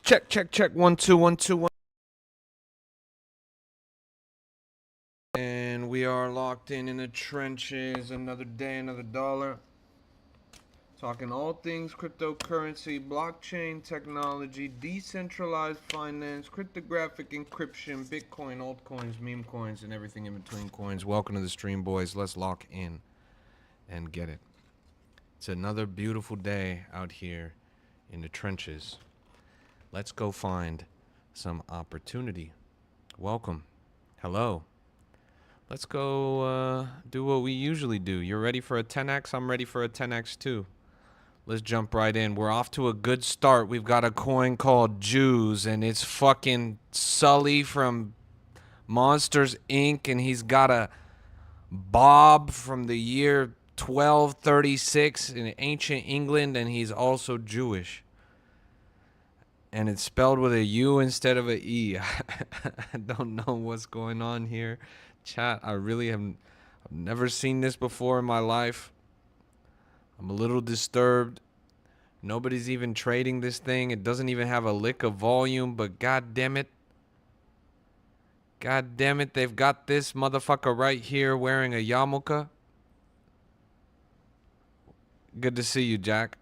Check. 1 2 1 2 1. And we are locked in the trenches. Another day, another dollar. Talking all things cryptocurrency, blockchain technology, decentralized finance, cryptographic encryption, Bitcoin, altcoins, meme coins, and everything in between coins. Welcome to the stream, boys. Let's lock in and get it. It's another beautiful day out here in the trenches. Let's go find some opportunity. Welcome. Hello. Let's go do what we usually do. You're ready for a 10x? I'm ready for a 10x too. Let's jump right in. We're off to a good start. We've got a coin called Jews, and it's fucking Sully from Monsters, Inc., and he's got a Bob from the year 1236 in ancient England, and he's also Jewish. And it's spelled with a U instead of an E. I don't know what's going on here. Chat, I've never seen this before in my life. I'm a little disturbed. Nobody's even trading this thing. It doesn't even have a lick of volume, but god damn it. God damn it, they've got this motherfucker right here wearing a yarmulke. Good to see you, Jack.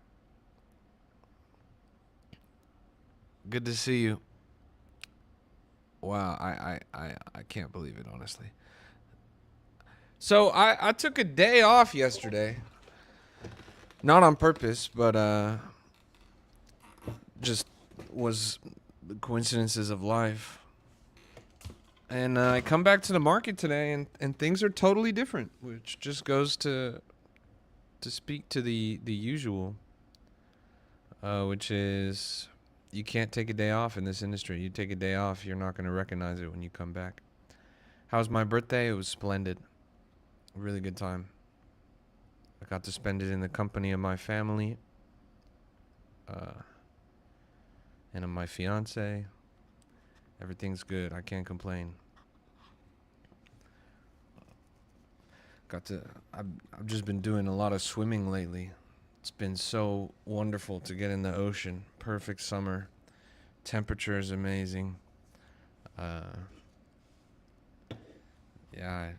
Good to see you. Wow, I can't believe it, honestly. So I took a day off yesterday. Not on purpose, but just was the coincidences of life. And I come back to the market today, and things are totally different, which just goes to speak to the usual, which is you can't take a day off in this industry. You take a day off, you're not going to recognize it when you come back. How was my birthday? It was splendid. A really good time. I got to spend it in the company of my family and of my fiance. Everything's good. I can't complain. I've just been doing a lot of swimming lately. It's been so wonderful to get in the ocean. Perfect summer. Temperature is amazing. Yeah,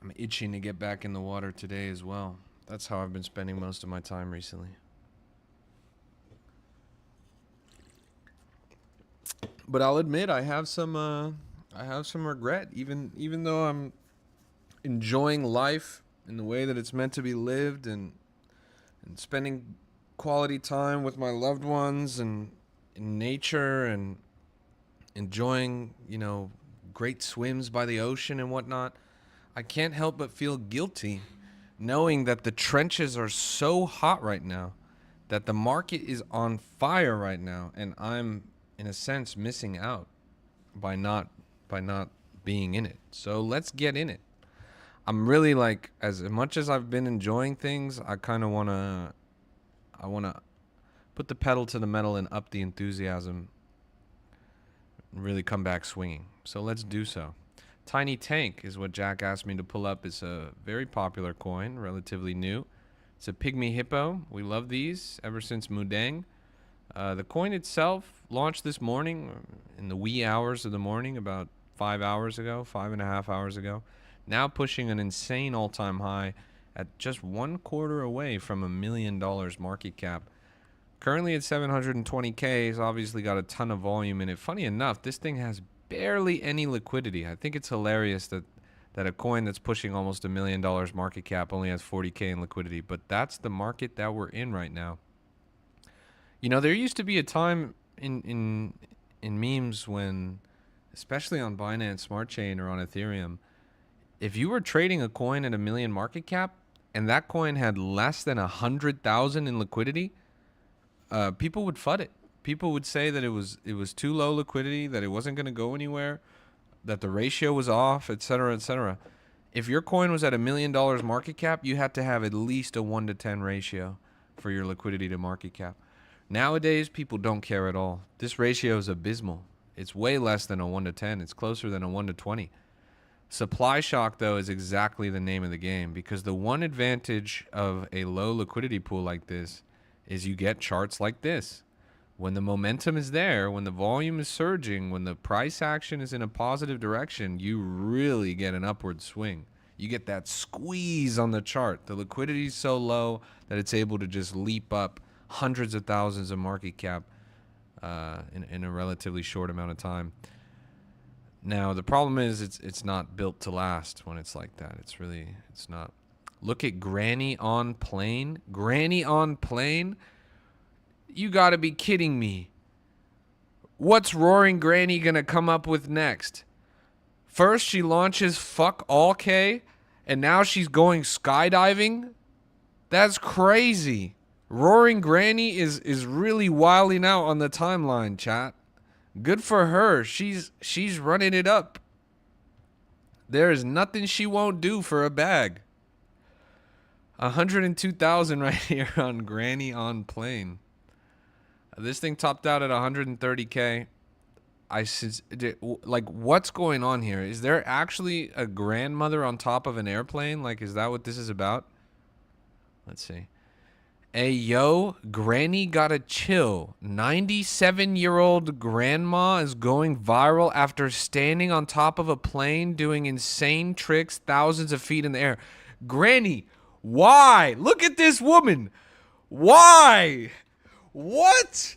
I'm itching to get back in the water today as well. That's how I've been spending most of my time recently. But I'll admit I have some regret, even though I'm enjoying life in the way that it's meant to be lived and spending quality time with my loved ones and in nature and enjoying, great swims by the ocean and whatnot. I can't help but feel guilty knowing that the trenches are so hot right now, that the market is on fire right now, and I'm in a sense missing out by not being in it. So let's get in it. I'm really like, as much as I've been enjoying things, I want to put the pedal to the metal and up the enthusiasm and really come back swinging. So let's do so. Tiny Tank is what Jack asked me to pull up. It's a very popular coin, relatively new. It's a pygmy hippo. We love these ever since Mudang. The coin itself launched this morning in the wee hours of the morning, about 5 hours ago, 5.5 hours ago. Now pushing an insane all-time high at just 1/4 away from $1 million market cap. Currently at 720K. It's obviously got a ton of volume in it. Funny enough, this thing has barely any liquidity. I think it's hilarious that a coin that's pushing almost $1 million market cap only has 40K in liquidity. But that's the market that we're in right now. There used to be a time in memes when, especially on Binance Smart Chain or on Ethereum, if you were trading a coin at $1 million market cap and that coin had less than 100,000 in liquidity, people would FUD it. People would say that it was too low liquidity, that it wasn't going to go anywhere, that the ratio was off, etc., etc. If your coin was at $1 million market cap, you had to have at least a 1-to-10 ratio for your liquidity to market cap. Nowadays, people don't care at all. This ratio is abysmal. It's way less than a 1-to-10. It's closer than a 1-to-20. Supply shock, though, is exactly the name of the game, because the one advantage of a low liquidity pool like this is you get charts like this, When the momentum is there, when the volume is surging, when the price action is in a positive direction, you really get an upward swing. You get that squeeze on the chart. The liquidity is so low that it's able to just leap up hundreds of thousands of market cap in a relatively short amount of time. Now, the problem is it's not built to last when it's like that. It's not. Look at Granny on plane. Granny on plane? You gotta be kidding me. What's Roaring Granny gonna come up with next? First, she launches Fuck All K, and now she's going skydiving? That's crazy. Roaring Granny is really wilding out on the timeline, chat. Good for her. She's running it up. There is nothing she won't do for a bag. 102,000 right here on Granny on plane. This thing topped out at 130K. Like, what's going on here? Is there actually a grandmother on top of an airplane? Like, is that what this is about? Let's see. Hey, yo, Granny gotta chill. 97-year-old grandma is going viral after standing on top of a plane doing insane tricks thousands of feet in the air. Granny, why? Look at this woman. Why? What?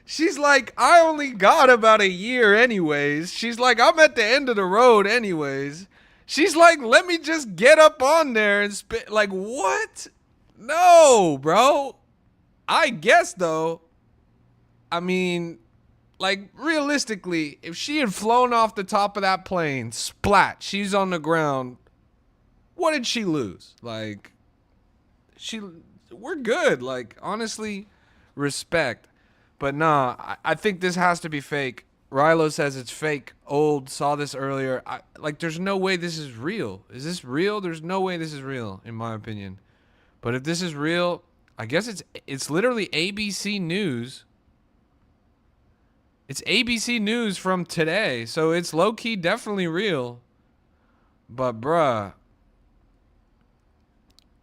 She's like, I only got about a year anyways. She's like, I'm at the end of the road anyways. She's like, let me just get up on there and spit. Like, what? No, bro. I guess, though, I mean, like, realistically, if she had flown off the top of that plane, splat, she's on the ground, what did she lose? Like, we're good. Like, honestly, respect. But nah, I think this has to be fake. Rilo says it's fake. Old, saw this earlier. Like, there's no way this is real. Is this real? There's no way this is real, in my opinion. But if this is real, I guess it's literally ABC News. It's ABC News from today, so it's low-key definitely real. But, bruh,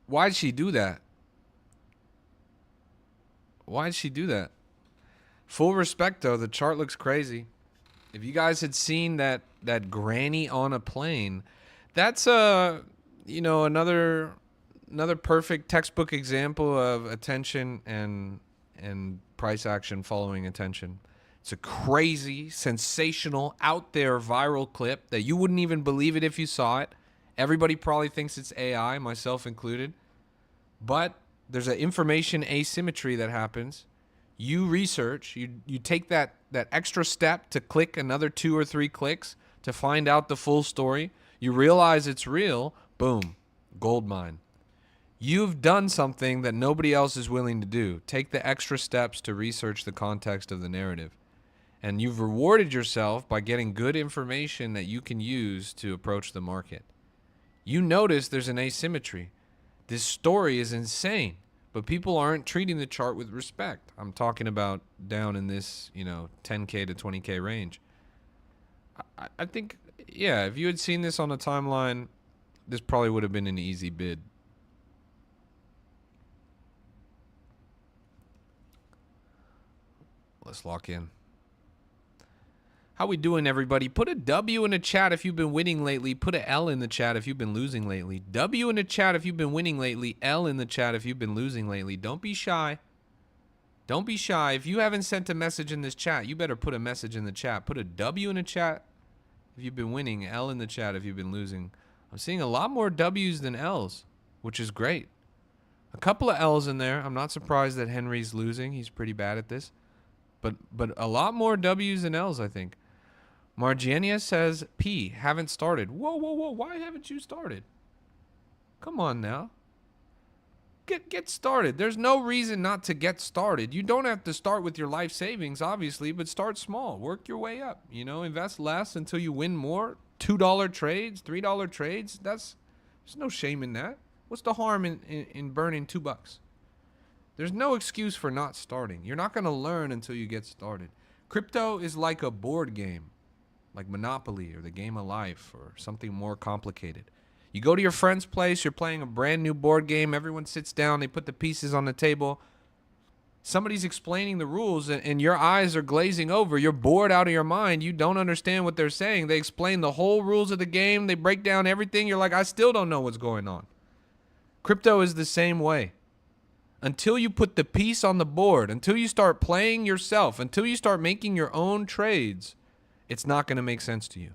why'd she do that? Why'd she do that? Full respect, though, the chart looks crazy. If you guys had seen that Granny on a plane, that's another perfect textbook example of attention and price action following attention. It's a crazy, sensational, out there viral clip that you wouldn't even believe it if you saw it. Everybody probably thinks it's AI, myself included. But there's an information asymmetry that happens. You research, you take that extra step to click another 2 or 3 clicks to find out the full story. You realize it's real. Boom. Gold mine. You've done something that nobody else is willing to do. Take the extra steps to research the context of the narrative. And you've rewarded yourself by getting good information that you can use to approach the market. You notice there's an asymmetry. This story is insane, but people aren't treating the chart with respect. I'm talking about down in this, 10K to 20K range. I think, yeah, if you had seen this on a timeline, this probably would have been an easy bid. Let's lock in. How we doing, everybody? Put a W in the chat if you've been winning lately. Put a L in the chat if you've been losing lately. W in the chat if you've been winning lately. L in the chat if you've been losing lately. Don't be shy. Don't be shy. If you haven't sent a message in this chat, you better put a message in the chat. Put a W in the chat if you've been winning. L in the chat if you've been losing. I'm seeing a lot more W's than L's, which is great. A couple of L's in there. I'm not surprised that Henry's losing. He's pretty bad at this. But a lot more W's than L's, I think. Margenia says, P, haven't started. Whoa. Why haven't you started? Come on now. Get started. There's no reason not to get started. You don't have to start with your life savings, obviously, but start small. Work your way up. Invest less until you win more. $2 trades, $3 trades. There's no shame in that. What's the harm in burning $2? There's no excuse for not starting. You're not going to learn until you get started. Crypto is like a board game, like Monopoly or the Game of Life or something more complicated. You go to your friend's place, you're playing a brand new board game, everyone sits down, they put the pieces on the table. Somebody's explaining the rules and your eyes are glazing over. You're bored out of your mind. You don't understand what they're saying. They explain the whole rules of the game. They break down everything. You're like, I still don't know what's going on. Crypto is the same way. Until you put the piece on the board, until you start playing yourself, until you start making your own trades, it's not going to make sense to you.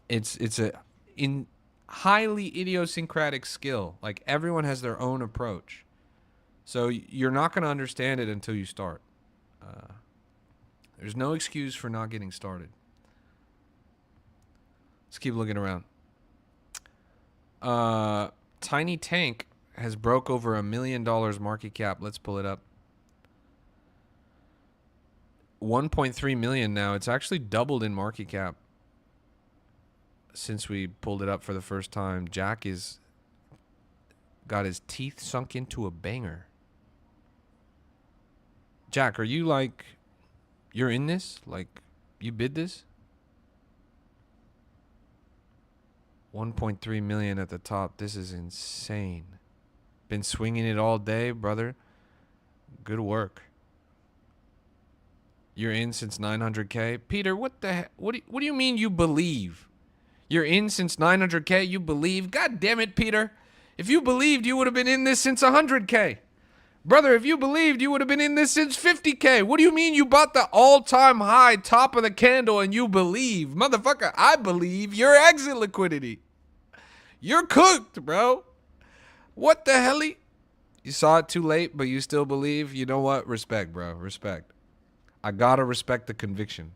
It's a highly idiosyncratic skill. Like, everyone has their own approach. So you're not going to understand it until you start. There's no excuse for not getting started. Let's keep looking around. Tiny Tank has broke over $1 million market cap. Let's pull it up. 1.3 million now. It's actually doubled in market cap since we pulled it up for the first time. Jack is got his teeth sunk into a banger. Jack, are you like, you're in this? Like, you bid this? 1.3 million at the top. This is insane. Been swinging it all day, brother. Good work. You're in since 900K. Peter, what the heck? What do you mean you believe? You're in since 900K? You believe? God damn it, Peter. If you believed, you would have been in this since 100K. Brother, if you believed, you would have been in this since 50K. What do you mean you bought the all-time high top of the candle and you believe? Motherfucker, I believe your exit liquidity. You're cooked, bro. What the hell? You saw it too late, but you still believe? You know what? Respect, bro. Respect. I gotta respect the conviction.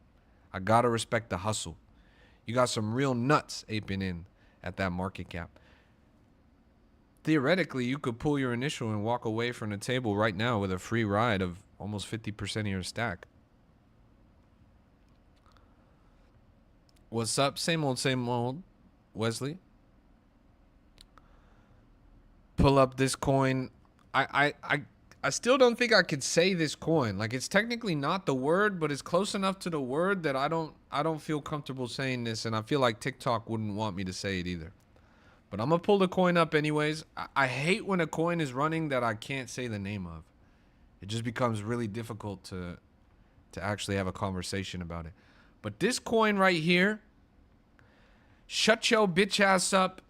I gotta respect the hustle. You got some real nuts aping in at that market cap. Theoretically, you could pull your initial and walk away from the table right now with a free ride of almost 50% of your stack. What's up? Same old, Wesley. Pull up this coin. I still don't think I could say this coin. Like, it's technically not the word, but it's close enough to the word that I don't feel comfortable saying this, and I feel like TikTok wouldn't want me to say it either. But I'm gonna pull the coin up anyways. I hate when a coin is running that I can't say the name of. It just becomes really difficult to actually have a conversation about it. But this coin right here, shut your bitch ass up.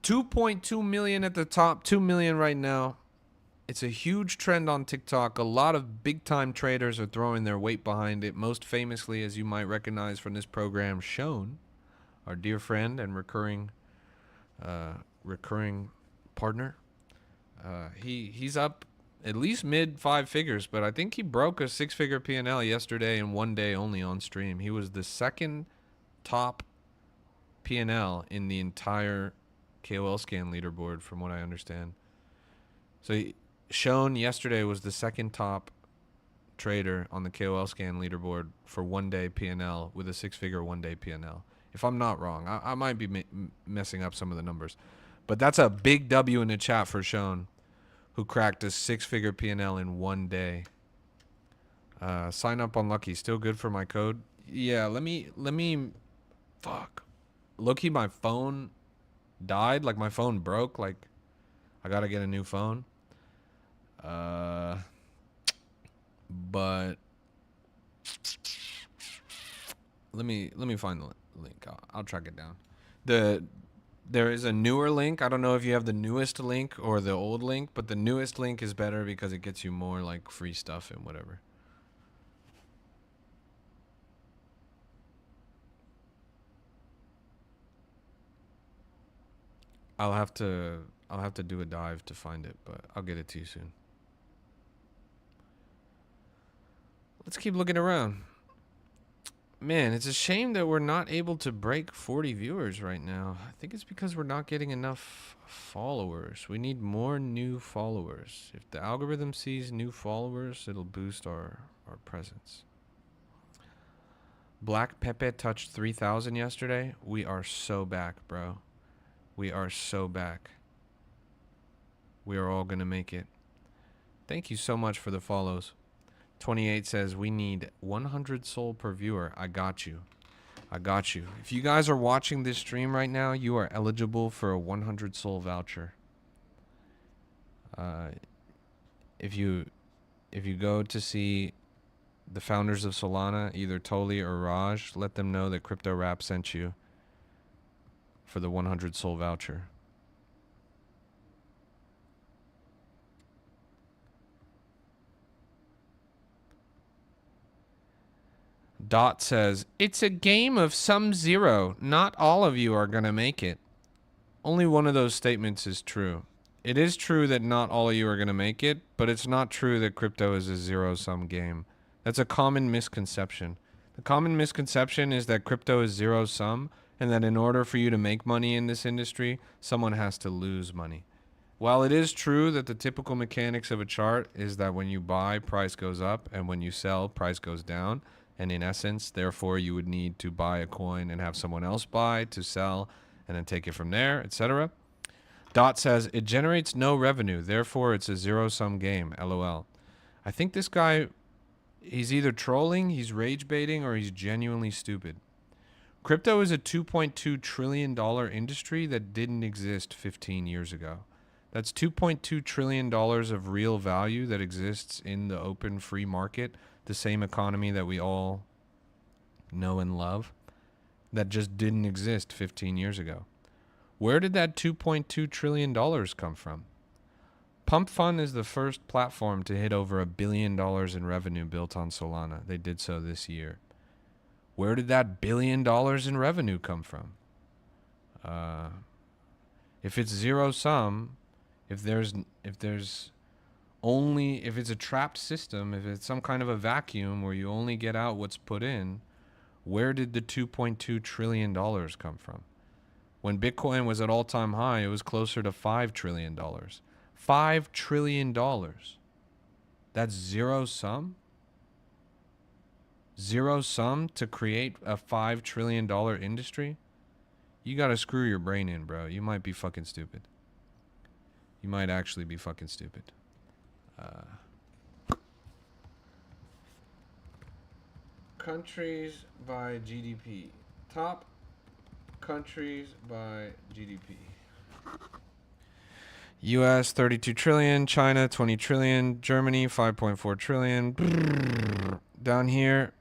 2.2 million at the top, 2 million right now. It's a huge trend on TikTok. A lot of big time traders are throwing their weight behind it. Most famously, as you might recognize from this program, Sean, our dear friend and recurring partner. He's up at least mid 5 figures, but I think he broke a 6-figure P&L yesterday in one day only on stream. He was the second top P&L in the entire KOL scan leaderboard, from what I understand. So Sean yesterday was the second top trader on the KOL scan leaderboard for one day P&L with a 6-figure one day P&L. If I'm not wrong, I might be messing up some of the numbers, but that's a big W in the chat for Sean, who cracked a 6-figure P&L in one day. Sign up on Lucky. Still good for my code? Yeah, let me fuck. Low-key, my phone died. Like, my phone broke. Like, I gotta get a new phone. But let me find the link. I'll track it down. There is a newer link. I don't know if you have the newest link or the old link, but the newest link is better because it gets you more like free stuff and whatever. I'll have to do a dive to find it, but I'll get it to you soon. Let's keep looking around. Man, it's a shame that we're not able to break 40 viewers right now. I think it's because we're not getting enough followers. We need more new followers. If the algorithm sees new followers, it'll boost our presence. Black Pepe touched 3,000 yesterday. We are so back, bro. We are so back. We are all going to make it. Thank you so much for the follows. 28 says, we need 100 soul per viewer. I got you. I got you. If you guys are watching this stream right now, you are eligible for a 100 soul voucher. if you go to see the founders of Solana, either Toli or Raj, let them know that Crypto Rap sent you for the 100 Sol voucher. Dot says, it's a game of some zero. Not all of you are going to make it. Only one of those statements is true. It is true that not all of you are going to make it, but it's not true that crypto is a zero-sum game. That's a common misconception. The common misconception is that crypto is zero-sum, and that in order for you to make money in this industry, someone has to lose money. While it is true that the typical mechanics of a chart is that when you buy, price goes up, and when you sell, price goes down, and in essence, therefore, you would need to buy a coin and have someone else buy to sell, and then take it from there, etc. Dot says, it generates no revenue, therefore it's a zero-sum game, LOL. I think this guy, he's either trolling, he's rage baiting, or he's genuinely stupid. Crypto is a $2.2 trillion industry that didn't exist 15 years ago. That's $2.2 trillion of real value that exists in the open free market, the same economy that we all know and love, that just didn't exist 15 years ago. Where did that $2.2 trillion come from? Pump Fund is the first platform to hit over $1 billion in revenue built on Solana. They did so this year. Where did that $1 billion in revenue come from? If it's zero sum, if it's a trapped system, if it's some kind of a vacuum where you only get out what's put in, where did the $2.2 trillion come from? When Bitcoin was at all-time high, it was closer to $5 trillion. $5 trillion. That's zero sum? Zero sum to create a $5 trillion industry? You gotta screw your brain in, bro. You might be fucking stupid. You might actually be fucking stupid. Countries by GDP. Top countries by GDP. US 32 trillion, China 20 trillion, Germany 5.4 trillion. Down here,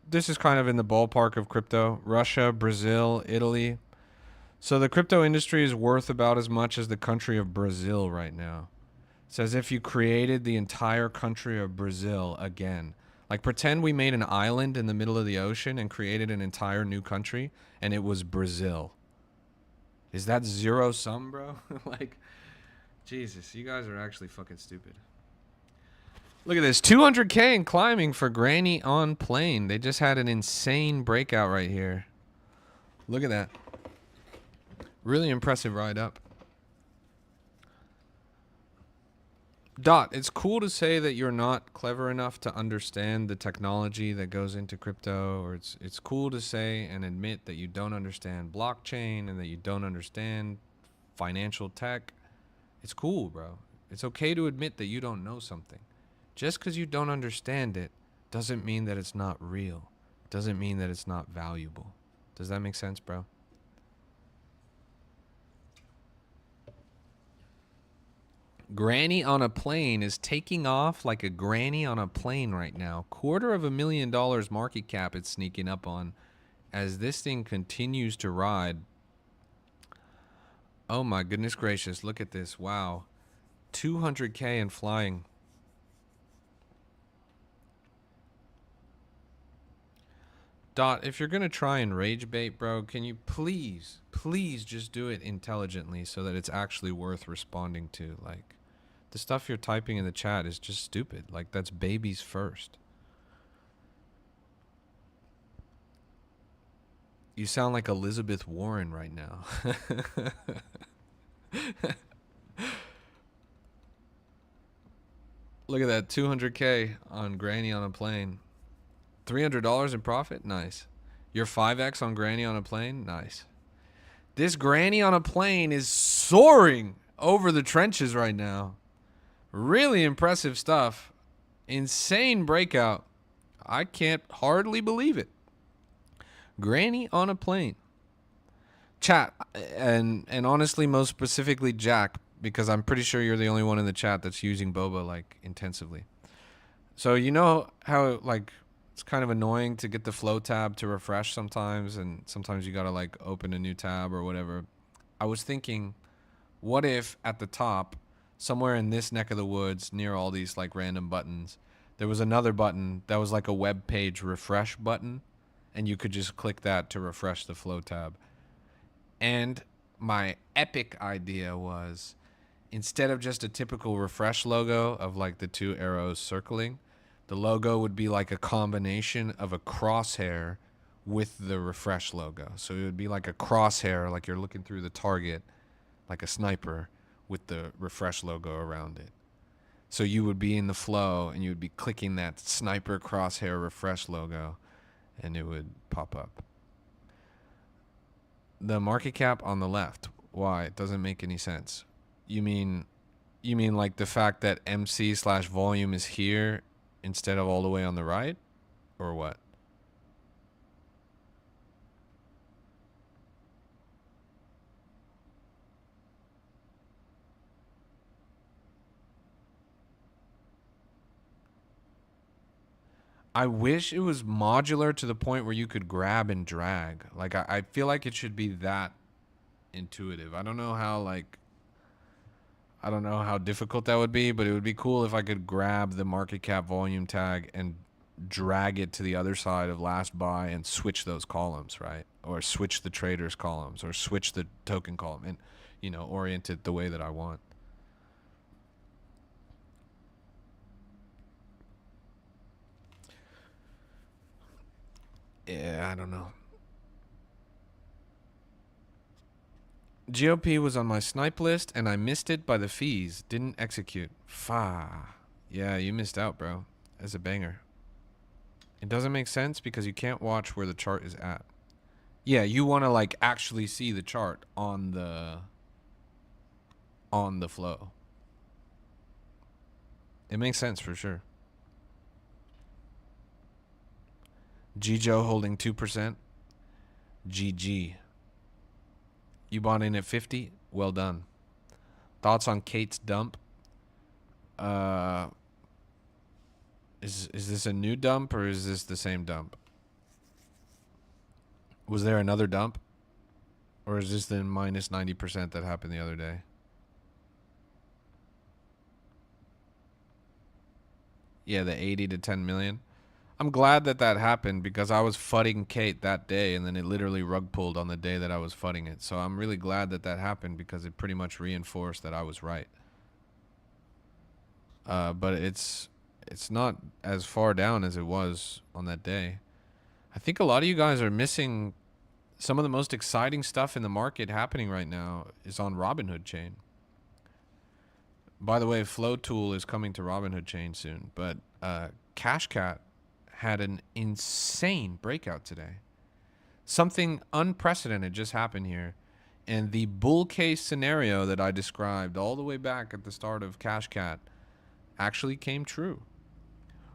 this is kind of in the ballpark of crypto. Russia, Brazil, Italy. So the crypto industry is worth about as much as the country of Brazil right now. It's as if you created the entire country of Brazil again. Like, pretend we made an island in the middle of the ocean and created an entire new country, and it was Brazil. Is that zero sum, bro? Like, Jesus, you guys are actually fucking stupid. Look at this, 200K and climbing for Granny on plane. They just had an insane breakout right here. Look at that. Really impressive ride up. Dot, it's cool to say that you're not clever enough to understand the technology that goes into crypto, or it's cool to say and admit that you don't understand blockchain and that you don't understand financial tech. It's cool, bro. It's okay to admit that you don't know something. Just because you don't understand it doesn't mean that it's not real. Doesn't mean that it's not valuable. Does that make sense, bro? Granny on a plane is taking off like a granny on a plane right now. $250,000 market cap it's sneaking up on as this thing continues to ride. Oh my goodness gracious, look at this. Wow. 200K and flying. Dot, if you're going to try and rage bait, bro, can you please just do it intelligently so that it's actually worth responding to? Like, the stuff you're typing in the chat is just stupid. Like, that's babies first. You sound like Elizabeth Warren right now. Look at that, 200K on Granny on a plane. $300 in profit? Nice. Your 5X on Granny on a plane? Nice. This Granny on a plane is soaring over the trenches right now. Really impressive stuff. Insane breakout. I can't hardly believe it. Granny on a plane. Chat, and honestly, most specifically Jack, because I'm pretty sure you're the only one in the chat that's using boba like intensively. So you know how like it's kind of annoying to get the flow tab to refresh sometimes, and sometimes you gotta like open a new tab or whatever. I was thinking, what if at the top, somewhere in this neck of the woods, near all these like random buttons, there was another button that was like a web page refresh button, and you could just click that to refresh the flow tab. And my epic idea was, instead of just a typical refresh logo of like the two arrows circling, the logo would be like a combination of a crosshair with the refresh logo. So it would be like a crosshair, like you're looking through the target, like a sniper, with the refresh logo around it. So you would be in the flow and you would be clicking that sniper crosshair refresh logo and it would pop up. The market cap on the left. Why? It doesn't make any sense. You mean like the fact that MC/volume is here instead of all the way on the right? Or what? I wish it was modular to the point where you could grab and drag. Like, I feel like it should be that intuitive. I don't know how difficult that would be, but it would be cool if I could grab the market cap volume tag and drag it to the other side of last buy and switch those columns, right? Or switch the traders columns or switch the token column and, you know, orient it the way that I want. Yeah, I don't know. GOP was on my snipe list and I missed it by the fees. Didn't execute. Yeah, you missed out, bro. As a banger. It doesn't make sense because you can't watch where the chart is at. Yeah, you want to like actually see the chart on the flow. It makes sense for sure. Gijo holding 2%. GG. You bought in at 50? Well done. Thoughts on Kate's dump? Is this a new dump or is this the same dump? Was there another dump? Or is this the minus 90% that happened the other day? Yeah, the 80 to 10 million. I'm glad that happened because I was fudding Kate that day and then it literally rug pulled on the day that I was fudding it. So I'm really glad that happened because it pretty much reinforced that I was right. But it's not as far down as it was on that day. I think a lot of you guys are missing some of the most exciting stuff in the market happening right now is on Robinhood chain. By the way, Flow Tool is coming to Robinhood chain soon, but Cashcat had an insane breakout today. Something unprecedented just happened here. And the bull case scenario that I described all the way back at the start of Cashcat actually came true.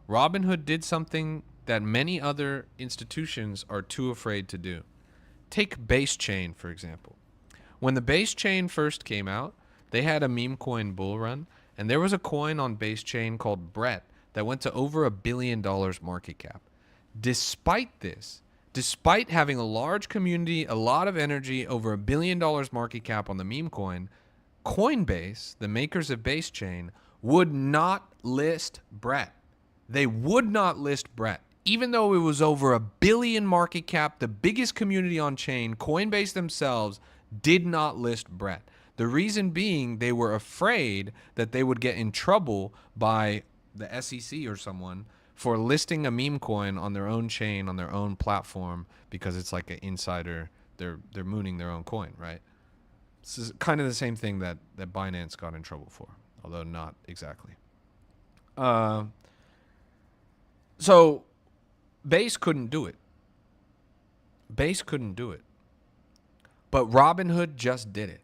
Robinhood did something that many other institutions are too afraid to do. Take Base Chain, for example. When the Base Chain first came out, they had a meme coin bull run, and there was a coin on Base Chain called Brett that went to over $1 billion market cap. Despite this, despite having a large community, a lot of energy, over $1 billion market cap on the meme coin, Coinbase, the makers of Base Chain, would not list Brett. They would not list Brett. Even though it was over $1 billion market cap, the biggest community on chain, Coinbase themselves did not list Brett. The reason being they were afraid that they would get in trouble by the SEC or someone for listing a meme coin on their own chain, on their own platform, because it's like an insider. They're mooning their own coin, right? This is kind of the same thing that Binance got in trouble for, although not exactly. So Base couldn't do it. Base couldn't do it. But Robinhood just did it.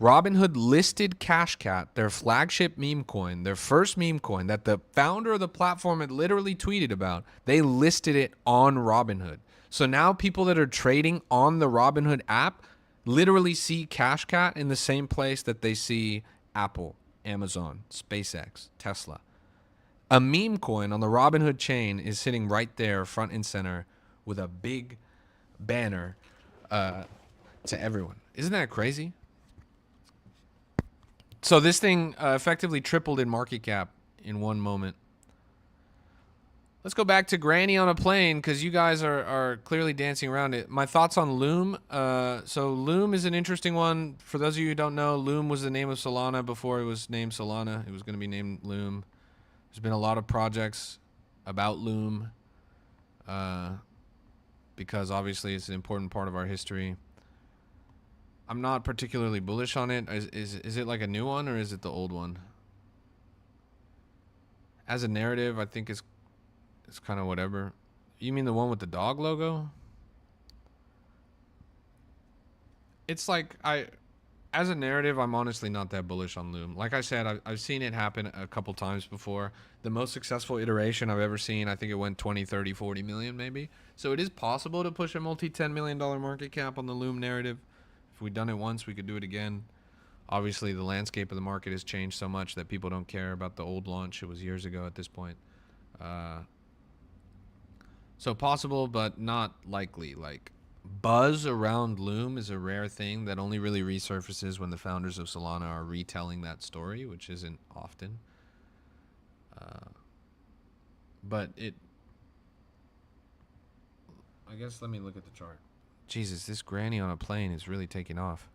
Robinhood listed Cashcat, their flagship meme coin, their first meme coin that the founder of the platform had literally tweeted about. They listed it on Robinhood. So now people that are trading on the Robinhood app literally see Cashcat in the same place that they see Apple, Amazon, SpaceX, Tesla. A meme coin on the Robinhood chain is sitting right there, front and center, with a big banner to everyone. Isn't that crazy? So this thing effectively tripled in market cap in one moment. Let's go back to Granny on a plane because you guys are clearly dancing around it. My thoughts on Loom. So Loom is an interesting one. For those of you who don't know, Loom was the name of Solana before it was named Solana. It was going to be named Loom. There's been a lot of projects about Loom because obviously it's an important part of our history. I'm not particularly bullish on it. Is it like a new one or is it the old one? As a narrative, I think it's kind of whatever. You mean the one with the dog logo? It's like as a narrative, I'm honestly not that bullish on Loom. Like I said, I've seen it happen a couple times before. The most successful iteration I've ever seen, I think it went 20, 30, 40 million maybe. So it is possible to push a multi-$10 million market cap on the Loom narrative. If we'd done it once, we could do it again. Obviously, the landscape of the market has changed so much that people don't care about the old launch. It was years ago at this point. So possible, but not likely. Like, buzz around Loom is a rare thing that only really resurfaces when the founders of Solana are retelling that story, which isn't often. But it... I guess let me look at the chart. Jesus, this Granny on a plane is really taking off.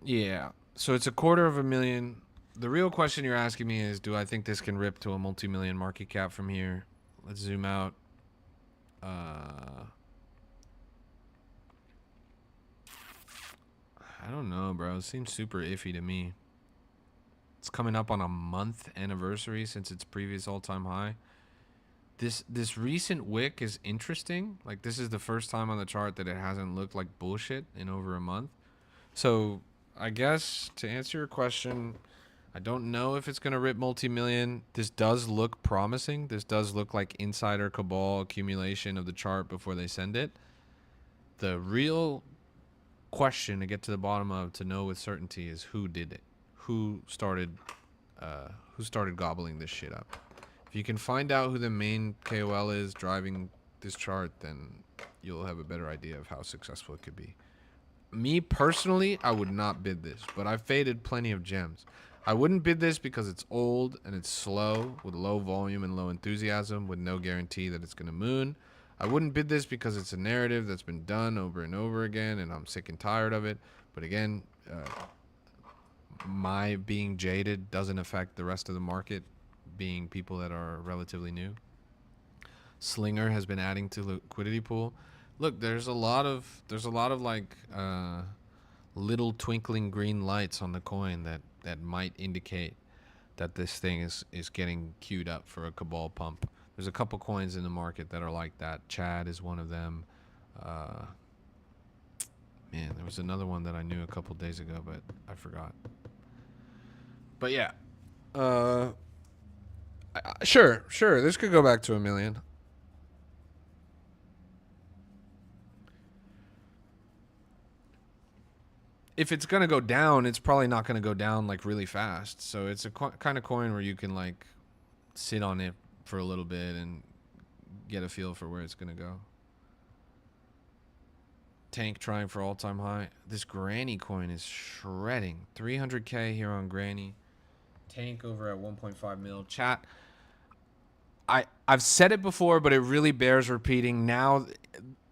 Yeah. So it's $250,000. The real question you're asking me is, do I think this can rip to a multi-million market cap from here? Let's zoom out. I don't know, bro. It seems super iffy to me. It's coming up on a month anniversary since its previous all-time high. This recent wick is interesting. Like, this is the first time on the chart that it hasn't looked like bullshit in over a month. So I guess to answer your question, I don't know if it's going to rip multi-million. This does look promising. This does look like insider cabal accumulation of the chart before they send it. The real question to get to the bottom of, to know with certainty, is who did it. Who started gobbling this shit up. If you can find out who the main KOL is driving this chart, then you'll have a better idea of how successful it could be. Me personally, I would not bid this, but I've faded plenty of gems. I wouldn't bid this because it's old and it's slow with low volume and low enthusiasm with no guarantee that it's going to moon. I wouldn't bid this because it's a narrative that's been done over and over again and I'm sick and tired of it. But again, my being jaded doesn't affect the rest of the market being people that are relatively new. Slinger has been adding to the liquidity pool. Look, there's a lot of like little twinkling green lights on the coin that might indicate that this thing is getting queued up for a cabal pump. There's a couple coins in the market that are like that. Chad is one of them. Man, there was another one that I knew a couple days ago, but I forgot. But yeah, sure, this could go back to $1 million. If it's gonna go down, it's probably not gonna go down like really fast. So it's a kind of coin where you can like sit on it for a little bit and get a feel for where it's gonna go. Tank trying for all-time high. This Granny coin is shredding. 300K here on Granny. Tank over at 1.5 mil. Chat, I've said it before, but it really bears repeating. Now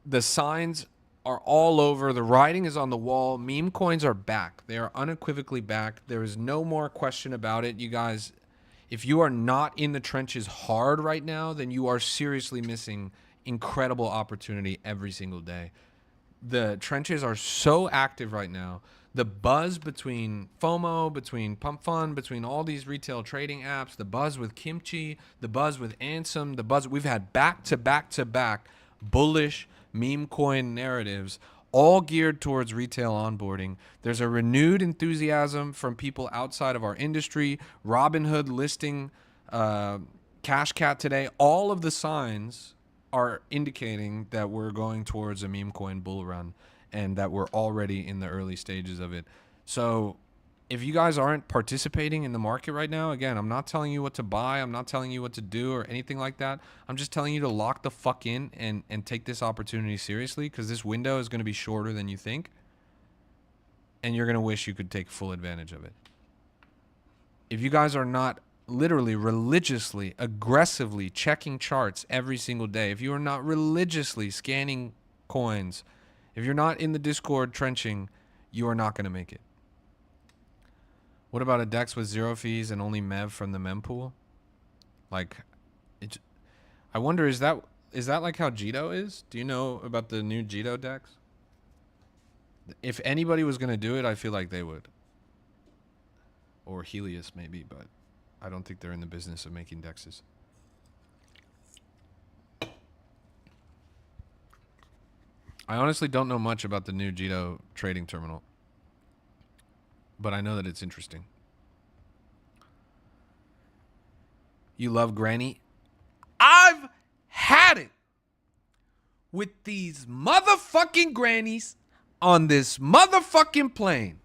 the signs are all over. The writing is on the wall. Meme coins are back. They are unequivocally back. There is no more question about it. You guys, if you are not in the trenches hard right now, then you are seriously missing incredible opportunity every single day. The trenches are so active right now. The buzz between FOMO, between Pump Fund, between all these retail trading apps, the buzz with Kimchi, the buzz with Ansem, the buzz, we've had back to back bullish meme coin narratives, all geared towards retail onboarding. There's a renewed enthusiasm from people outside of our industry. Robinhood listing Cash Cat today. All of the signs are indicating that we're going towards a meme coin bull run and that we're already in the early stages of it. So if you guys aren't participating in the market right now, again, I'm not telling you what to buy. I'm not telling you what to do or anything like that. I'm just telling you to lock the fuck in and take this opportunity seriously, because this window is going to be shorter than you think. And you're going to wish you could take full advantage of it. If you guys are not literally religiously, aggressively checking charts every single day, if you are not religiously scanning coins, if you're not in the Discord trenching, you are not going to make it. What about a DEX with 0 fees and only MEV from the mempool? Like, I wonder, is that like how Jito is? Do you know about the new Jito DEX? If anybody was going to do it, I feel like they would. Or Helios maybe, but I don't think they're in the business of making DEXs. I honestly don't know much about the new Jito trading terminal, but I know that it's interesting. You love Granny? I've had it with these motherfucking grannies on this motherfucking plane.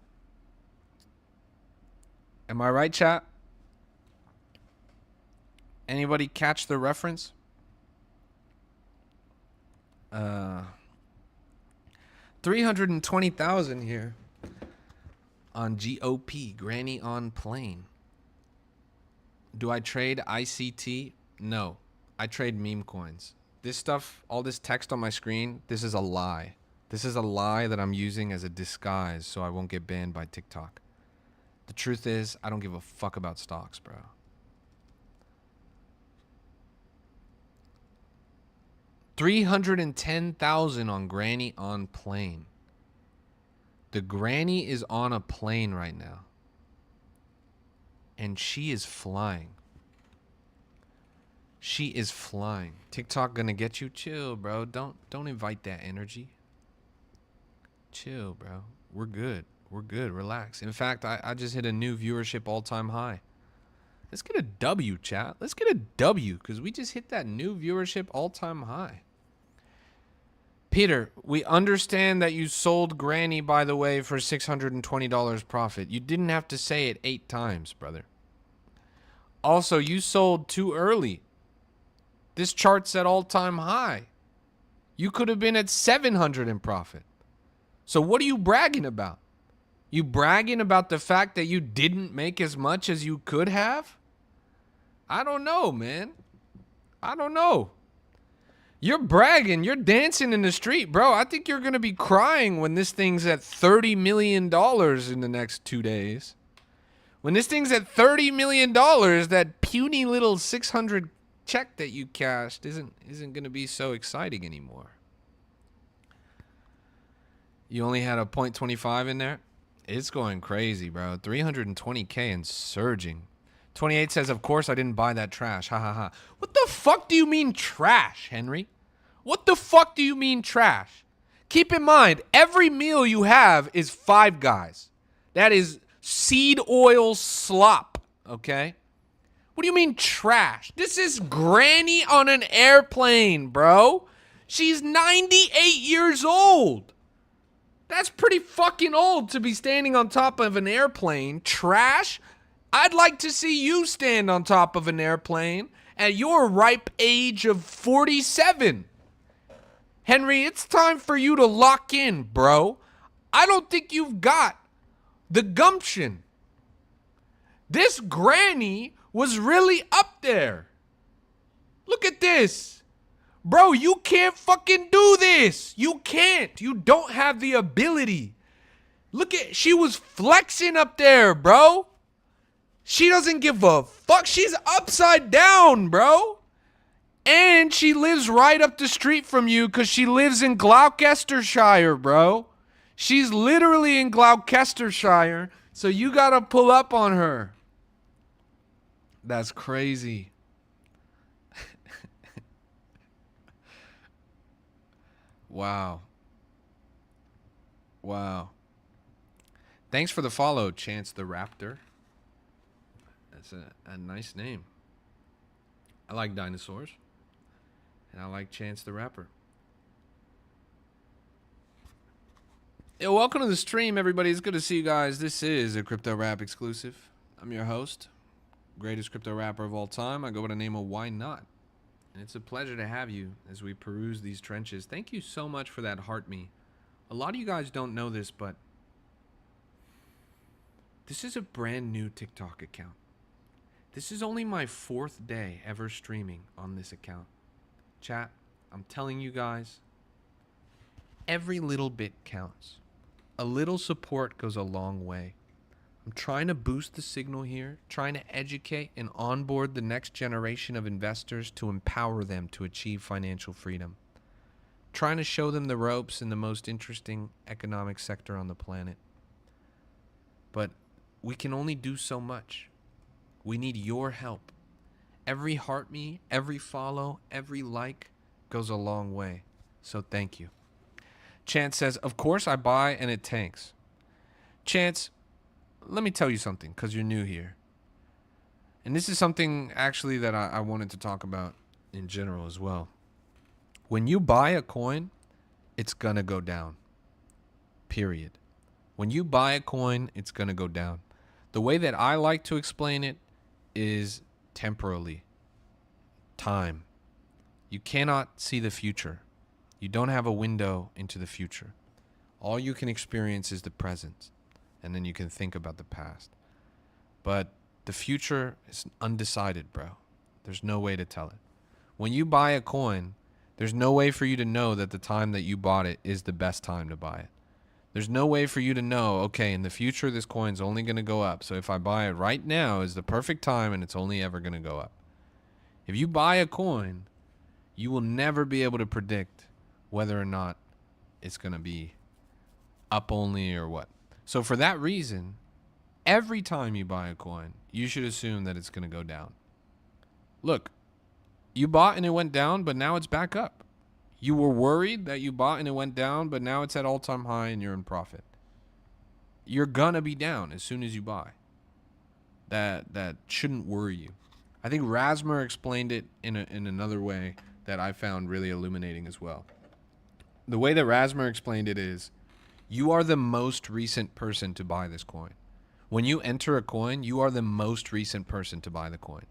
Am I right, chat? Anybody catch the reference? 320,000 here on GOP, Granny on plane. Do I trade ICT? No. I trade meme coins. This stuff, all this text on my screen, this is a lie. This is a lie that I'm using as a disguise so I won't get banned by TikTok. The truth is, I don't give a fuck about stocks, bro. $310,000 on Granny on plane. The Granny is on a plane right now. And she is flying. She is flying. TikTok gonna get you? Chill, bro. Don't invite that energy. Chill, bro. We're good. We're good. Relax. In fact, I just hit a new viewership all-time high. Let's get a W, chat. Let's get a W, because we just hit that new viewership all-time high. Peter, we understand that you sold Granny, by the way, for $620 profit. You didn't have to say it 8 times, brother. Also, you sold too early. This chart's at all-time high. You could have been at 700 in profit. So what are you bragging about? You bragging about the fact that you didn't make as much as you could have? I don't know, man. I don't know. You're bragging. You're dancing in the street, bro. I think you're going to be crying when this thing's at $30 million in the next 2 days. When this thing's at $30 million, that puny little 600 check that you cashed isn't going to be so exciting anymore. You only had a 0.25 in there? It's going crazy, bro. 320K and surging. 28 says, of course I didn't buy that trash. Ha ha ha. What the fuck do you mean trash, Henry? What the fuck do you mean trash? Keep in mind, every meal you have is Five Guys. That is seed oil slop, okay? What do you mean trash? This is Granny on an airplane, bro. She's 98 years old. That's pretty fucking old to be standing on top of an airplane. Trash? I'd like to see you stand on top of an airplane at your ripe age of 47. Henry, it's time for you to lock in, bro. I don't think you've got the gumption. This Granny was really up there. Look at this. Bro, you can't fucking do this. You can't. You don't have the ability. Look at, she was flexing up there, bro. She doesn't give a fuck. She's upside down, bro. And she lives right up the street from you because she lives in Gloucestershire, bro. She's literally in Gloucestershire, so you gotta pull up on her. That's crazy. Wow. Wow. Thanks for the follow, Chance the Raptor. That's a nice name. I like dinosaurs. And I like Chance the Rapper. Yo, welcome to the stream, everybody. It's good to see you guys. This is a Crypto Rap exclusive. I'm your host, greatest crypto rapper of all time. I go by the name of Ynot. And it's a pleasure to have you as we peruse these trenches. Thank you so much for that heart me. A lot of you guys don't know this, but this is a brand new TikTok account. This is only my 4th day ever streaming on this account. Chat, I'm telling you guys, every little bit counts. A little support goes a long way. I'm trying to boost the signal here, trying to educate and onboard the next generation of investors to empower them to achieve financial freedom. Trying to show them the ropes in the most interesting economic sector on the planet. But we can only do so much. We need your help. Every heart me, every follow, every like goes a long way. So thank you. Chance says, of course I buy and it tanks. Chance, let me tell you something, because you're new here. And this is something actually that I wanted to talk about in general as well. When you buy a coin, it's going to go down. Period. When you buy a coin, it's going to go down. The way that I like to explain it is temporally. Time. You cannot see the future. You don't have a window into the future. All you can experience is the present, and then you can think about the past. But the future is undecided, bro. There's no way to tell it. When you buy a coin, there's no way for you to know that the time that you bought it is the best time to buy it. There's no way for you to know, okay, in the future this coin's only going to go up. So if I buy it right now is the perfect time and it's only ever going to go up. If you buy a coin, you will never be able to predict whether or not it's going to be up only or what. So for that reason, every time you buy a coin, you should assume that it's going to go down. Look, you bought and it went down, but now it's back up. You were worried that you bought and it went down, but now it's at all-time high and you're in profit. You're going to be down as soon as you buy. That shouldn't worry you. I think Rasmer explained it in another way that I found really illuminating as well. The way that Rasmer explained it is, you are the most recent person to buy this coin. When you enter a coin, you are the most recent person to buy the coin.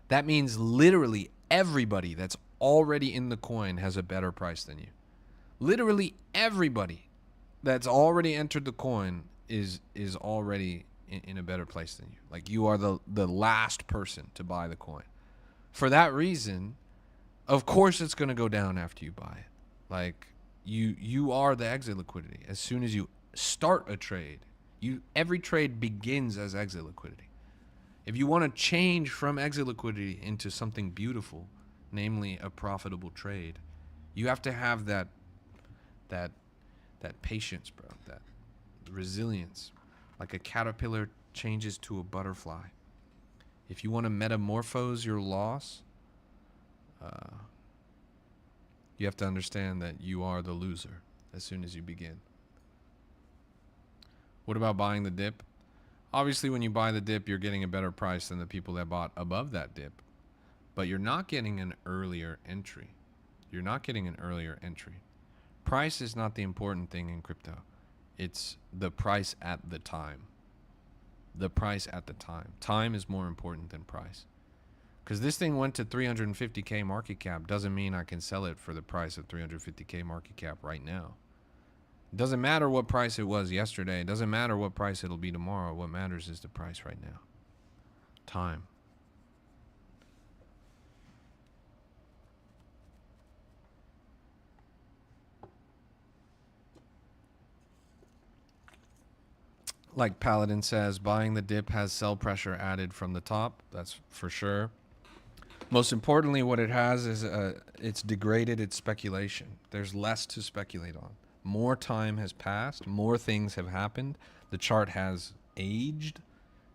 That means literally everybody that's already in the coin has a better price than you. Literally everybody that's already entered the coin is already in a better place than you. Like, you are the last person to buy the coin. For that reason, of course it's going to go down after you buy it. Like, you are the exit liquidity. As soon as you start a trade, every trade begins as exit liquidity. If you want to change from exit liquidity into something beautiful, namely a profitable trade, you have to have that patience, bro, that resilience. Like a caterpillar changes to a butterfly. If you want to metamorphose your loss, you have to understand that you are the loser as soon as you begin. What about buying the dip? Obviously, when you buy the dip, you're getting a better price than the people that bought above that dip. But you're not getting an earlier entry. You're not getting an earlier entry. Price is not the important thing in crypto. It's the price at the time. The price at the time. Time is more important than price. Because this thing went to 350K market cap doesn't mean I can sell it for the price of 350K market cap right now. It doesn't matter what price it was yesterday. It doesn't matter what price it'll be tomorrow. What matters is the price right now. Time. Like Paladin says, buying the dip has sell pressure added from the top. That's for sure. Most importantly, what it has is it's degraded its speculation. There's less to speculate on. More time has passed. More things have happened. The chart has aged.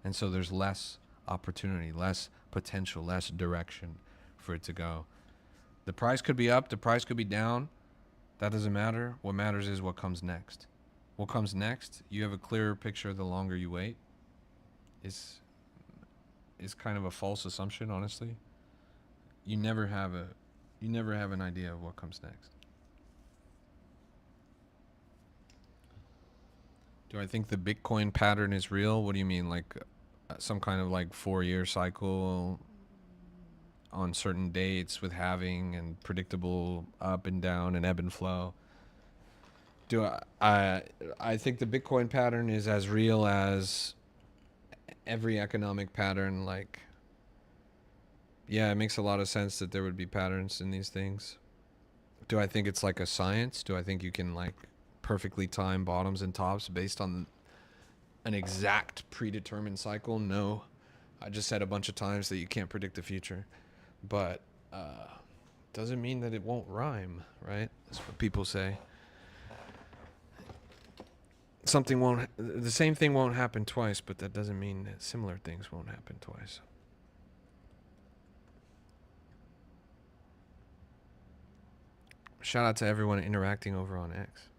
And so there's less opportunity, less potential, less direction for it to go. The price could be up. The price could be down. That doesn't matter. What matters is what comes next. What comes next, you have a clearer picture the longer you wait. Is kind of a false assumption, honestly. You never have You never have an idea of what comes next. Do I think the Bitcoin pattern is real? What do you mean? Like some kind of like 4-year cycle on certain dates with halving and predictable up and down and ebb and flow? Do I think the Bitcoin pattern is as real as every economic pattern. Like, yeah, it makes a lot of sense that there would be patterns in these things. Do I think it's like a science? Do I think you can like perfectly time bottoms and tops based on an exact predetermined cycle? No. I just said a bunch of times that you can't predict the future. But doesn't mean that it won't rhyme, right? That's what people say. The same thing won't happen twice, but that doesn't mean that similar things won't happen twice. Shout out to everyone interacting over on X.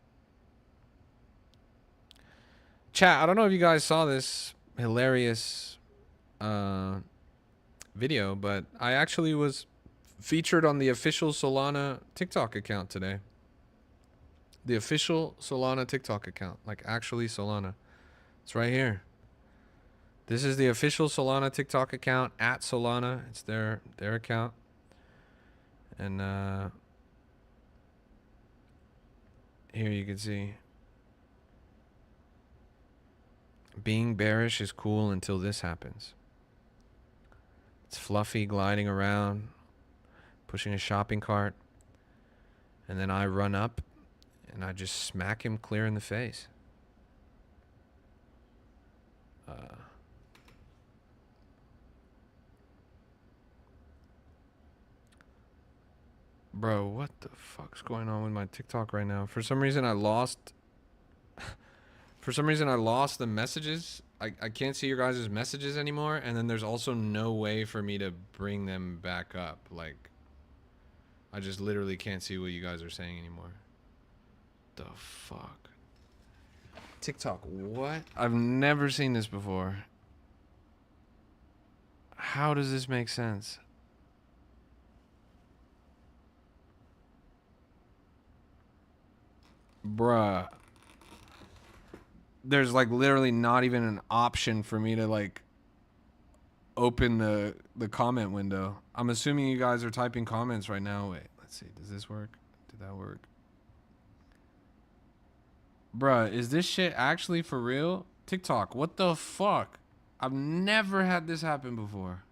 Chat, I don't know if you guys saw this hilarious video, but I actually was featured on the official Solana TikTok account today. The official Solana TikTok account. Like, actually Solana. It's right here. This is the official Solana TikTok account at Solana. It's their account. And here you can see. Being bearish is cool until this happens. It's Fluffy gliding around, pushing a shopping cart. And then I run up and I just smack him clear in the face. Bro, what the fuck's going on with my TikTok right now? For some reason I lost the messages. I can't see your guys' messages anymore, and then there's also no way for me to bring them back up. Like, I just literally can't see what you guys are saying anymore. The fuck? TikTok, what? I've never seen this before. How does this make sense? Bruh. There's like literally not even an option for me to like open the comment window. I'm assuming you guys are typing comments right now. Wait, let's see. Does this work? Did that work? Bruh, is this shit actually for real? TikTok, what the fuck? I've never had this happen before.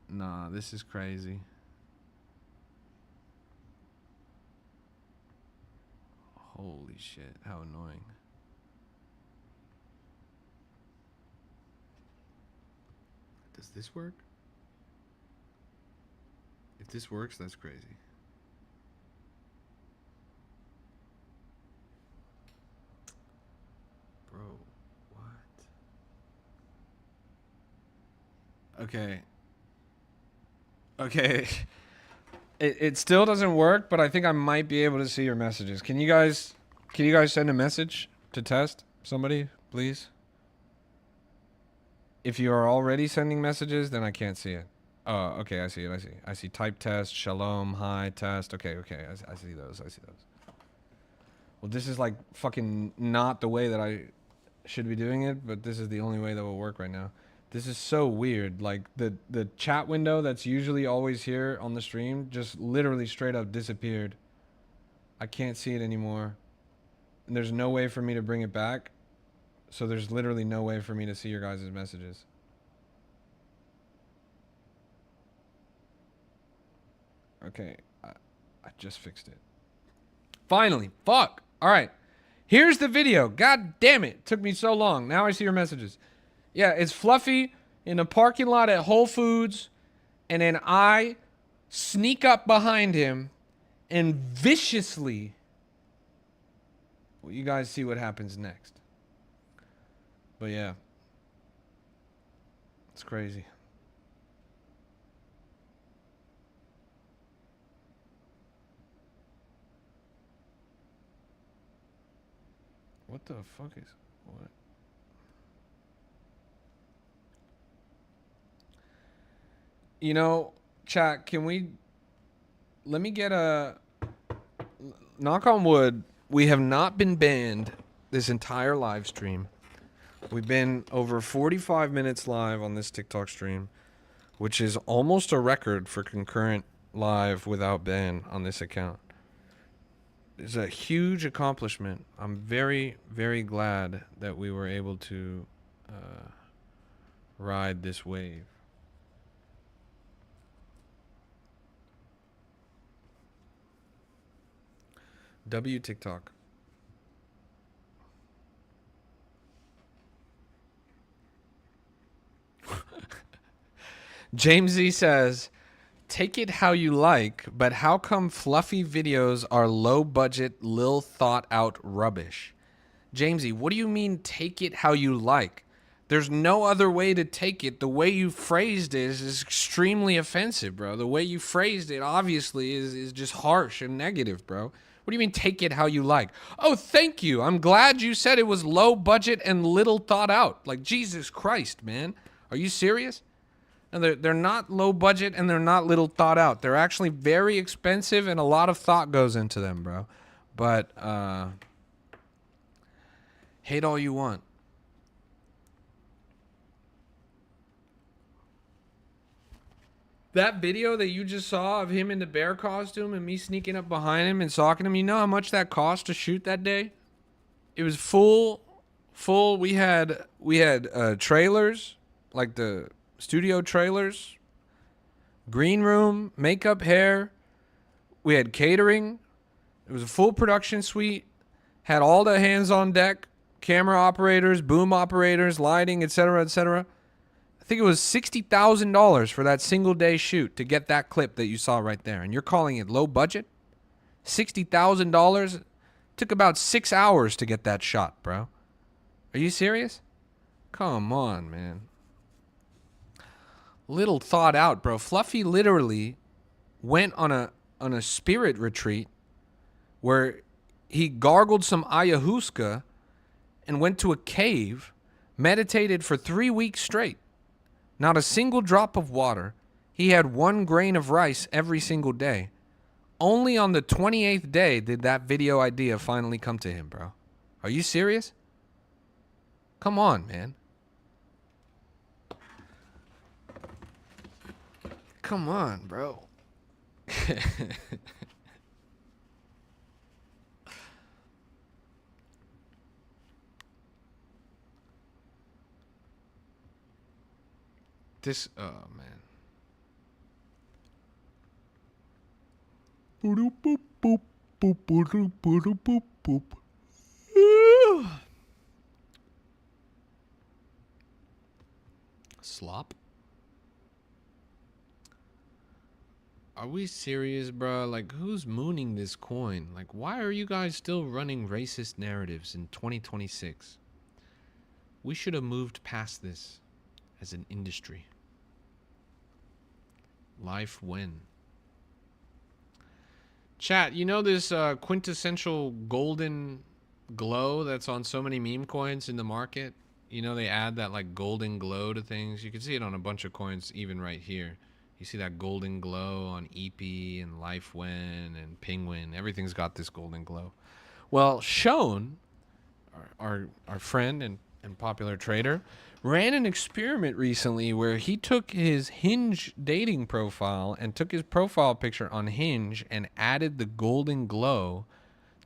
Nah, this is crazy. Holy shit, how annoying. Does this work? If this works, that's crazy. Bro, what? Okay. Okay. It still doesn't work, but I think I might be able to see your messages. Can you guys send a message to test somebody, please? If you are already sending messages, then I can't see it. Oh, okay, I see it. I see type test, shalom, hi, test. Okay, I see those. Well, this is like fucking not the way that I should be doing it, but this is the only way that will work right now. This is so weird. Like the chat window that's usually always here on the stream just literally straight up disappeared. I can't see it anymore. And there's no way for me to bring it back. So there's literally no way for me to see your guys' messages. Okay, I just fixed it. Finally, fuck. All right, here's the video. God damn it, it took me so long. Now I see your messages. Yeah, it's Fluffy in a parking lot at Whole Foods, and then I sneak up behind him and viciously. Well, you guys see what happens next. But yeah, it's crazy. What the fuck is what? You know, Chat, can we... Let me get a... Knock on wood, we have not been banned this entire live stream. We've been over 45 minutes live on this TikTok stream, which is almost a record for concurrent live without ban on this account. It's a huge accomplishment. I'm very, very glad that we were able to ride this wave. W TikTok. James Z says, take it how you like, but how come fluffy videos are low budget, lil thought out rubbish? Jamesy, what do you mean take it how you like? There's no other way to take it. The way you phrased it is extremely offensive, bro. The way you phrased it obviously is just harsh and negative, bro. What do you mean take it how you like? Oh, thank you. I'm glad you said it was low budget and little thought out. Like, Jesus Christ, man. Are you serious? No, they're not low budget and they're not little thought out. They're actually very expensive and a lot of thought goes into them, bro. But, hate all you want. That video that you just saw of him in the bear costume and me sneaking up behind him and stalking him, you know how much that cost to shoot that day? It was full. We had trailers, like the studio trailers, green room, makeup, hair. We had catering. It was a full production suite. Had all the hands on deck, camera operators, boom operators, lighting, etc., etc. I think it was $60,000 for that single day shoot to get that clip that you saw right there. And you're calling it low budget? $60,000? Took about 6 hours to get that shot, bro. Are you serious? Come on, man. Little thought out, bro. Fluffy literally went on a spirit retreat where he gargled some ayahuasca and went to a cave, meditated for 3 weeks straight. Not a single drop of water. He had 1 grain of rice every single day. Only on the 28th day did that video idea finally come to him, bro. Are you serious? Come on, man. Come on, bro. This, oh man. Slop? Are we serious, bro? Like, who's mooning this coin? Like, why are you guys still running racist narratives in 2026? We should have moved past this as an industry. Life when? Chat, you know this quintessential golden glow that's on so many meme coins in the market? You know they add that like golden glow to things. You can see it on a bunch of coins even right here. You see that golden glow on EP and LifeWen and Penguin. Everything's got this golden glow. Well, Shone, our friend and popular trader, ran an experiment recently where he took his Hinge dating profile and took his profile picture on Hinge and added the golden glow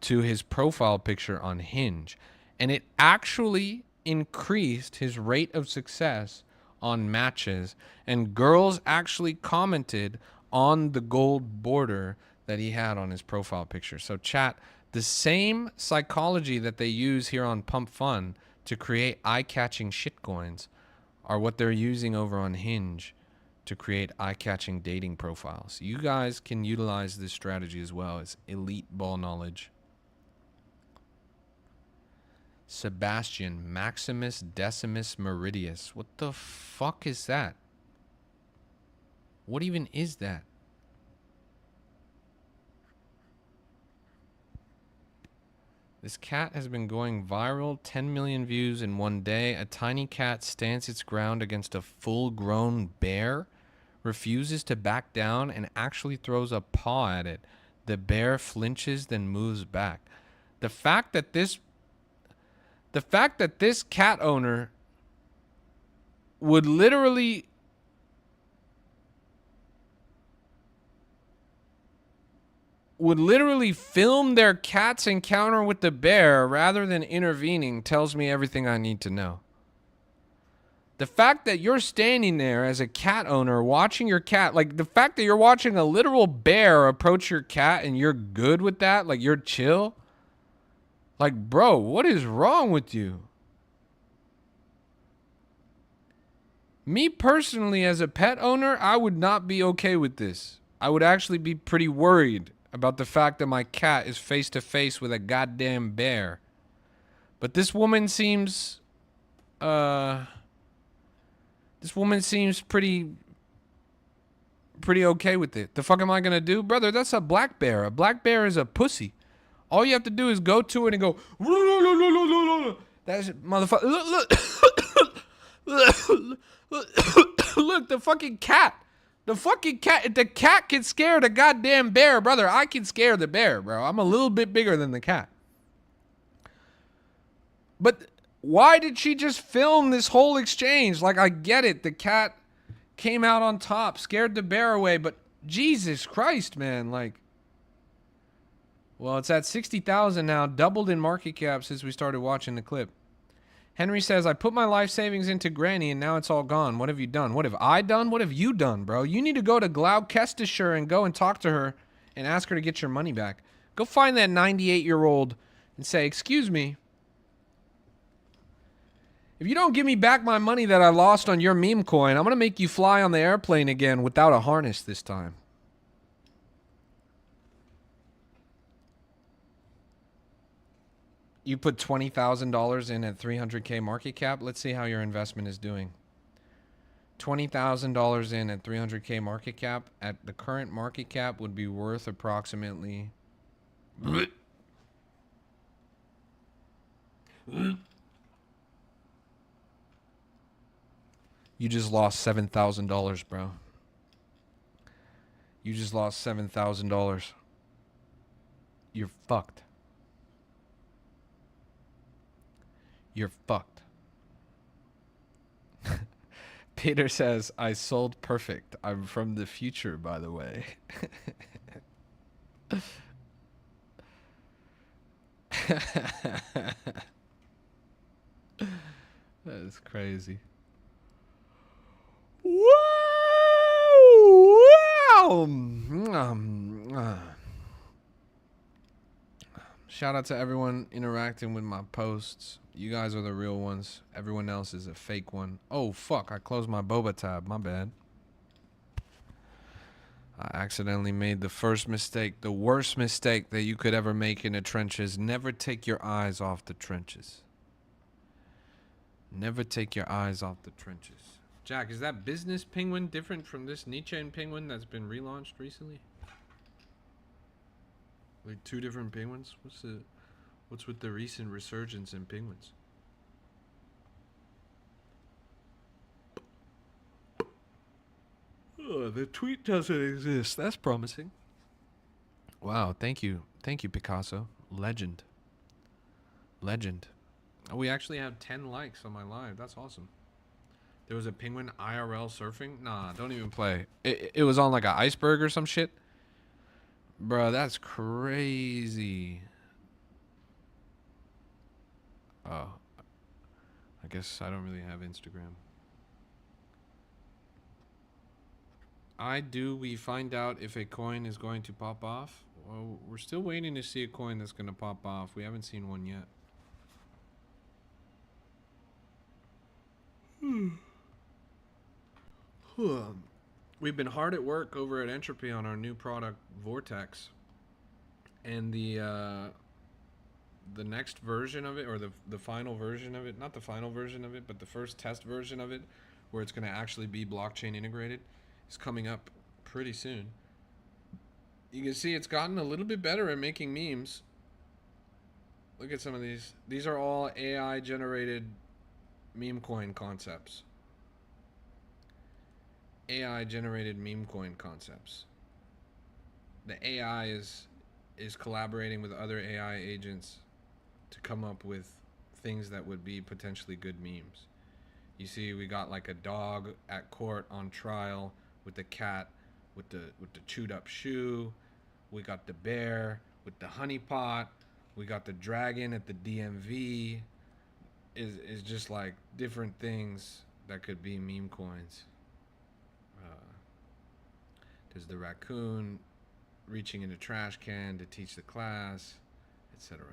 to his profile picture on Hinge. And it actually increased his rate of success on matches. And girls actually commented on the gold border that he had on his profile picture. So chat, the same psychology that they use here on Pump Fun to create eye-catching shitcoins are what they're using over on Hinge to create eye-catching dating profiles. You guys can utilize this strategy as well. It's elite ball knowledge. Sebastian Maximus Decimus Meridius. What the fuck is that? What even is that? This cat has been going viral, 10 million views in one day. A tiny cat stands its ground against a full-grown bear, refuses to back down and actually throws a paw at it. The bear flinches, then moves back. The fact that this cat owner would literally film their cat's encounter with the bear rather than intervening tells me everything I need to know. The fact that you're standing there as a cat owner watching your cat, like the fact that you're watching a literal bear approach your cat and you're good with that, like you're chill. Like, bro, what is wrong with you? Me personally, as a pet owner, I would not be okay with this. I would actually be pretty worried about the fact that my cat is face to face with a goddamn bear. But this woman seems pretty okay with it. The fuck am I gonna do? Brother, that's a black bear. A black bear is a pussy. All you have to do is go to it and go, that's motherfucker. Look, the fucking cat. The fucking cat. If the cat can scare the goddamn bear, brother, I can scare the bear, bro. I'm a little bit bigger than the cat. But why did she just film this whole exchange? Like, I get it. The cat came out on top, scared the bear away, but Jesus Christ, man. Like, well, it's at 60,000 now, doubled in market cap since we started watching the clip. Henry says, I put my life savings into Granny and now it's all gone. What have you done? What have I done? What have you done, bro? You need to go to Gloucestershire and go and talk to her and ask her to get your money back. Go find that 98-year-old and say, excuse me, if you don't give me back my money that I lost on your meme coin, I'm going to make you fly on the airplane again without a harness this time. You put $20,000 in at 300K market cap. Let's see how your investment is doing. $20,000 in at 300K market cap. At the current market cap would be worth approximately... You just lost $7,000, bro. You just lost $7,000. You're fucked. You're fucked. Peter says, I sold perfect. I'm from the future, by the way. That is crazy. Wow! Shout out to everyone interacting with my posts. You guys are the real ones. Everyone else is a fake one. Oh, fuck. I closed my boba tab. My bad. I accidentally made the first mistake, the worst mistake that you could ever make in the trenches. Never take your eyes off the trenches. Never take your eyes off the trenches. Jack, is that business penguin different from this Nietzsche penguin that's been relaunched recently? Like two different penguins? What's with the recent resurgence in penguins? Oh, the tweet doesn't exist. That's promising. Wow, thank you. Thank you, Picasso. Legend. Legend. Oh, we actually have 10 likes on my live. That's awesome. There was a penguin IRL surfing? Nah, don't even play. It was on like an iceberg or some shit. Bro, that's crazy. Oh. I guess I don't really have Instagram. We find out if a coin is going to pop off? Well, we're still waiting to see a coin that's going to pop off. We haven't seen one yet. We've been hard at work over at Entropy on our new product, Vortex. And the next version of it, or the final version of it, not the final version of it, but the first test version of it, where it's going to actually be blockchain integrated, is coming up pretty soon. You can see it's gotten a little bit better at making memes. Look at some of these. These are all AI generated meme coin concepts. AI generated meme coin concepts. The AI is collaborating with other AI agents to come up with things that would be potentially good memes. You see, we got like a dog at court on trial with the cat with the chewed up shoe. We got the bear with the honey pot. We got the dragon at the DMV. Is just like different things that could be meme coins. Uh, there's the raccoon reaching in a trash can to teach the class, etc.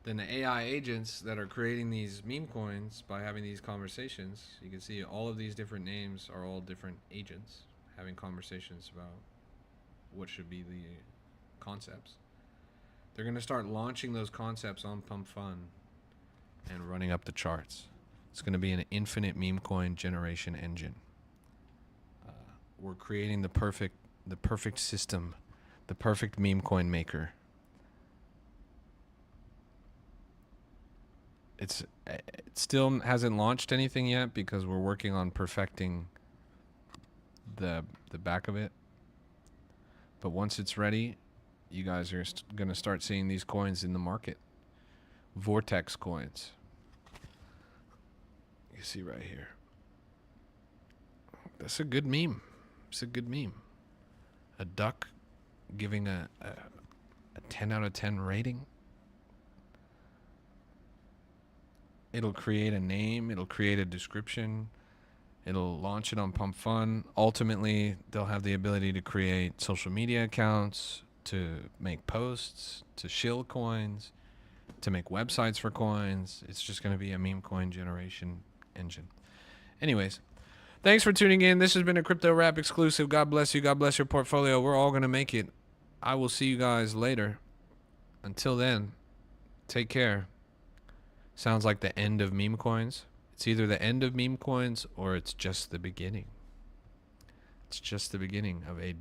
Then the AI agents that are creating these meme coins by having these conversations, you can see all of these different names are all different agents having conversations about what should be the concepts. They're going to start launching those concepts on Pump Fun and running up the charts. It's going to be an infinite meme coin generation engine. We're creating the perfect system, the perfect meme coin maker. It still hasn't launched anything yet because we're working on perfecting the back of it. But once it's ready, you guys are going to start seeing these coins in the market. Vortex coins. You see right here. That's a good meme. It's a good meme. A duck giving a 10 out of 10 rating. It'll create a name. It'll create a description. It'll launch it on Pump Fun. Ultimately, they'll have the ability to create social media accounts, to make posts, to shill coins, to make websites for coins. It's just going to be a meme coin generation engine. Anyways, thanks for tuning in. This has been a Crypto Rap exclusive. God bless you. God bless your portfolio. We're all going to make it. I will see you guys later. Until then, take care. Sounds like the end of meme coins. It's either the end of meme coins or it's just the beginning. It's just the beginning of a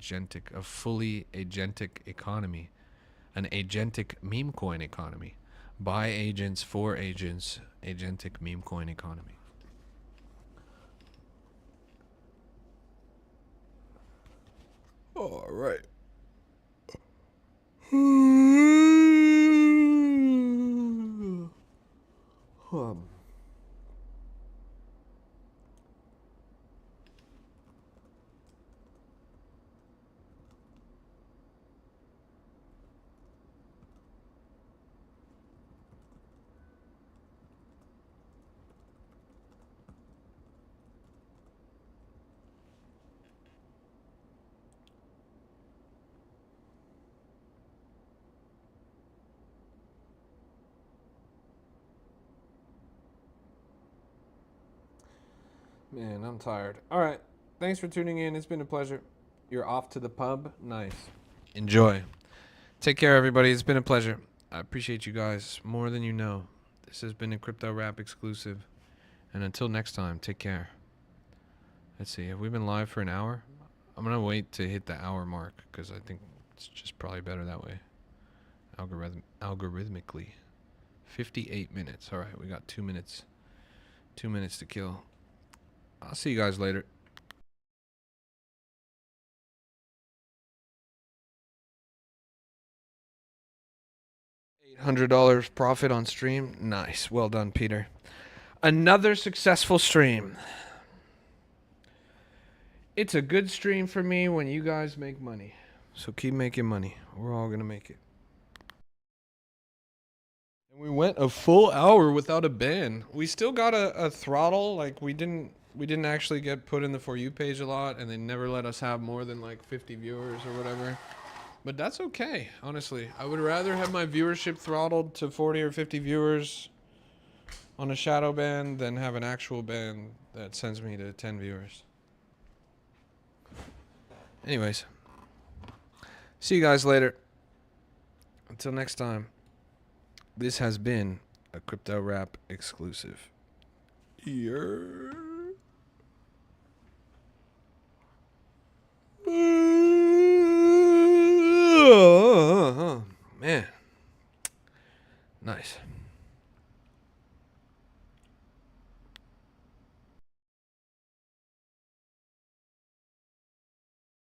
fully agentic economy. An agentic meme coin economy. By agents, for agents, agentic meme coin economy. All right. Man, I'm tired. All right. Thanks for tuning in. It's been a pleasure. You're off to the pub. Nice. Enjoy. Take care, everybody. It's been a pleasure. I appreciate you guys more than you know. This has been a Crypto Rap exclusive. And until next time, take care. Let's see. Have we been live for an hour? I'm going to wait to hit the hour mark because I think it's just probably better that way. Algorithmically. 58 minutes. All right. We got 2 minutes. 2 minutes to kill. I'll see you guys later. $800 profit on stream. Nice. Well done, Peter. Another successful stream. It's a good stream for me when you guys make money. So keep making money. We're all going to make it. And we went a full hour without a ban. We still got a throttle. Like we didn't actually get put in the For You page a lot, and they never let us have more than like 50 viewers or whatever. But that's okay, honestly. I would rather have my viewership throttled to 40 or 50 viewers on a shadow ban than have an actual ban that sends me to 10 viewers. Anyways, see you guys later. Until next time, this has been a Crypto Rap exclusive. Yeah.